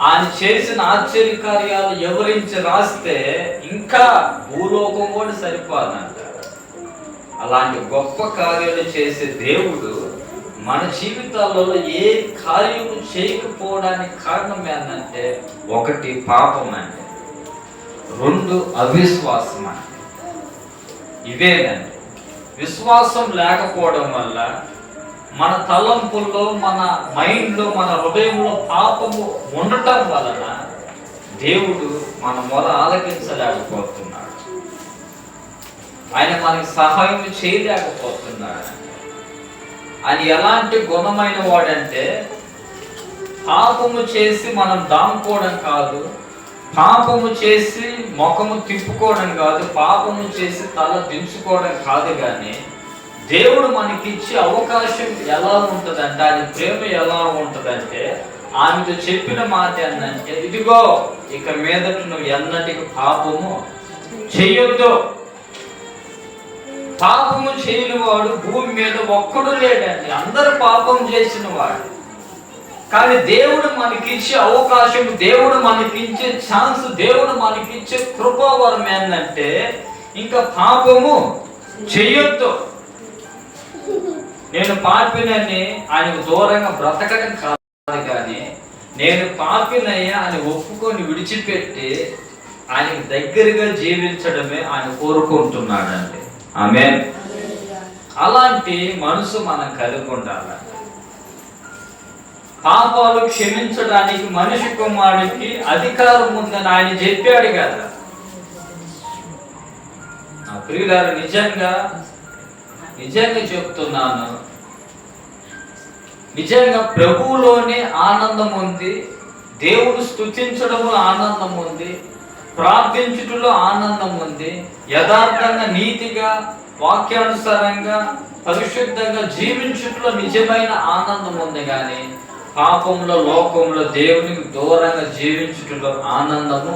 ఆయన చేసిన ఆశ్చర్యకార్యాలు వివరించి రాస్తే ఇంకా భూలోకం కూడా సరిపోదంట. అలాంటి గొప్ప కార్యాలు చేసే దేవుడు మన జీవితాలలో ఏ కార్యము చేయకపోవడానికి కారణం ఏంటంటే, ఒకటి పాపం అంటే, రెండు అవిశ్వాసం అంటే. ఇవేనండి. విశ్వాసం లేకపోవడం వల్ల మన తలంపుల్లో, మన మైండ్లో, మన హృదయంలో పాపము ఉండటం వలన దేవుడు మన మొర ఆలకించలేకపోతున్నాడు. ఆయన మనకి సహాయం చేయలేకపోతున్నాడు. ఆయన ఎలాంటి గుణమైన వాడంటే, పాపము చేసి మనం దాముకోవడం కాదు, పాపము చేసి ముఖము తిప్పుకోవడం కాదు, పాపము చేసి తల దించుకోవడం కాదు. కానీ దేవుడు మనకిచ్చే అవకాశం ఎలా ఉంటుందంటే, ఆయన ప్రేమ ఎలా ఉంటుందంటే, ఆమెతో చెప్పిన మాట ఏంటంటే, ఇదిగో ఇక మీదట నువ్వు ఎన్నటికి పాపము చెయ్యొద్దు. పాపము చేయని వాడు భూమి మీద ఒక్కడు లేడండి, అందరూ పాపం చేసిన వాడు. కానీ దేవుడు మనకిచ్చే అవకాశం, దేవుడు మనకిచ్చే ఛాన్స్, దేవుడు మనకిచ్చే కృపావరం ఏంటంటే, ఇంకా పాపము చెయ్యొద్దు. నేను పాపినని ఆయనకు దూరంగా బ్రతకడం కాదు, కానీ నేను పాపినయ్యా అని ఒప్పుకొని విడిచిపెట్టి ఆయనకు దగ్గరగా జీవించడమే ఆయన కోరుకుంటున్నాడండి. ఆమేన్. అలాంటి మనసు మనం కలిగి ఉండాలి. పాపాలు క్షమించడానికి మనిషి కుమారుడికి అధికారం ఉందని ఆయన చెప్పాడు కదా. నా ప్రియులారు, నిజంగా చెప్తున్నాను, నిజంగా ప్రభువులోనే ఆనందం ఉంది, దేవుడు స్తుతించడంలో ఆనందం ఉంది, ప్రార్థించుటలో ఆనందం ఉంది, యథార్థంగా నీతిగా వాక్యానుసారంగా పరిశుద్ధంగా జీవించుటలో నిజమైన ఆనందం ఉంది. కానీ పాపంలో, లోకంలో దేవునికి దూరంగా జీవించుటలో ఆనందము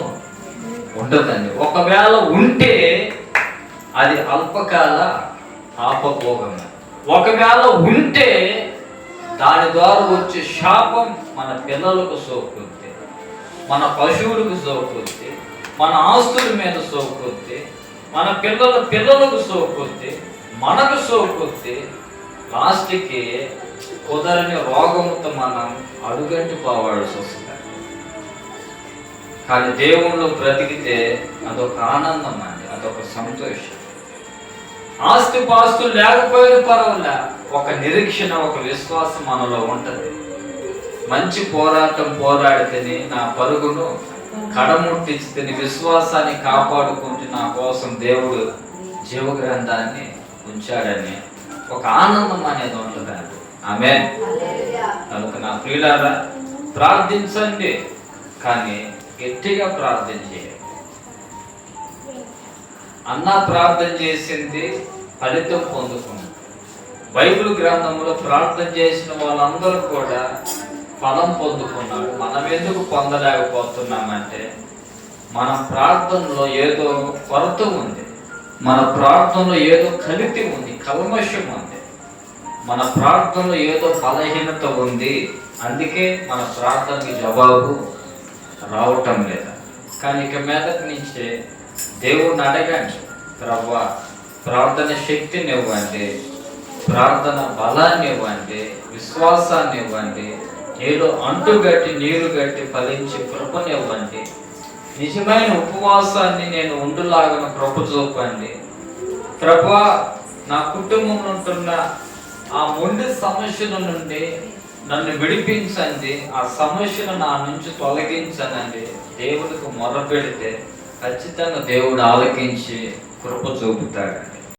ఉండదండి. ఒకవేళ ఉంటే అది అల్పకాల పాపభోగం. ఒకవేళ ఉంటే దాని ద్వారా వచ్చే శాపం మన పిల్లలకు సోకుద్ది, మన పశువులకు సోకుద్ది, మన ఆస్తుల మీద సోకుద్ది, మన పిల్లలకు సోకుద్ది, మనకు సోకుద్ది. లాస్ట్కి కుదరని రోగంతో మనం అడుగంటి పోవాల్సి వస్తుంది. కానీ దేవుళ్ళు బ్రతికితే అదొక ఆనందం అండి, అదొక సంతోషం. ఆస్తి పాస్తులు లేకపోయినా పర్వాలే, ఒక నిరీక్షణ, ఒక విశ్వాసం మనలో ఉంటుంది. మంచి పోరాటం పోరాడితేనే నా పరుగును కడముట్టించితేనే, విశ్వాసాన్ని కాపాడుకుంటే నా కోసం దేవుడు జీవగ్రంథాన్ని ఉంచాడని ఒక ఆనందం అనేది ఉంటుందండి. ఆమేన్. కనుక నా ప్రియులారా, ప్రార్థించండి, కానీ గట్టిగా ప్రార్థన చేయండి. అన్నా ప్రార్థన చేసింది ఫలితం పొందుకుంది. బైబిల్ గ్రంథంలో ప్రార్థన చేసిన వాళ్ళందరూ కూడా ఫలం పొందుకున్నాడు. మనం ఎందుకు పొందలేకపోతున్నామంటే, మన ప్రార్థనలో ఏదో కొరత ఉంది, మన ప్రార్థనలో ఏదో కలితి ఉంది, కల్మషం ఉంది, మన ప్రార్థనలో ఏదో బలహీనత ఉంది. అందుకే మన ప్రార్థనకి జవాబు రావటం లేదు. కానీ ఇక మీదటి నుంచే దేవుణ్ణి అడగండి, ప్రభువా ప్రార్థన శక్తిని ఇవ్వండి, ప్రార్థన బలాన్ని ఇవ్వండి, విశ్వాసాన్ని ఇవ్వండి, ఏదో అంటుగట్టి నీరు గట్టి ఫలించి కృపని ఇవ్వండి, నిజమైన ఉపవాసాన్ని నేను ఉండులాగిన కృప చూపండి. ప్రభువా నా కుటుంబంలో ఉంటున్న ఆ మొండి సమస్యల నుండి నన్ను విడిపించండి, ఆ సమస్యను నా నుంచి తొలగించనండి దేవుడికి మొరపెడితే ఖచ్చితంగా దేవుడు ఆలకించి కృప చూపుతాడు.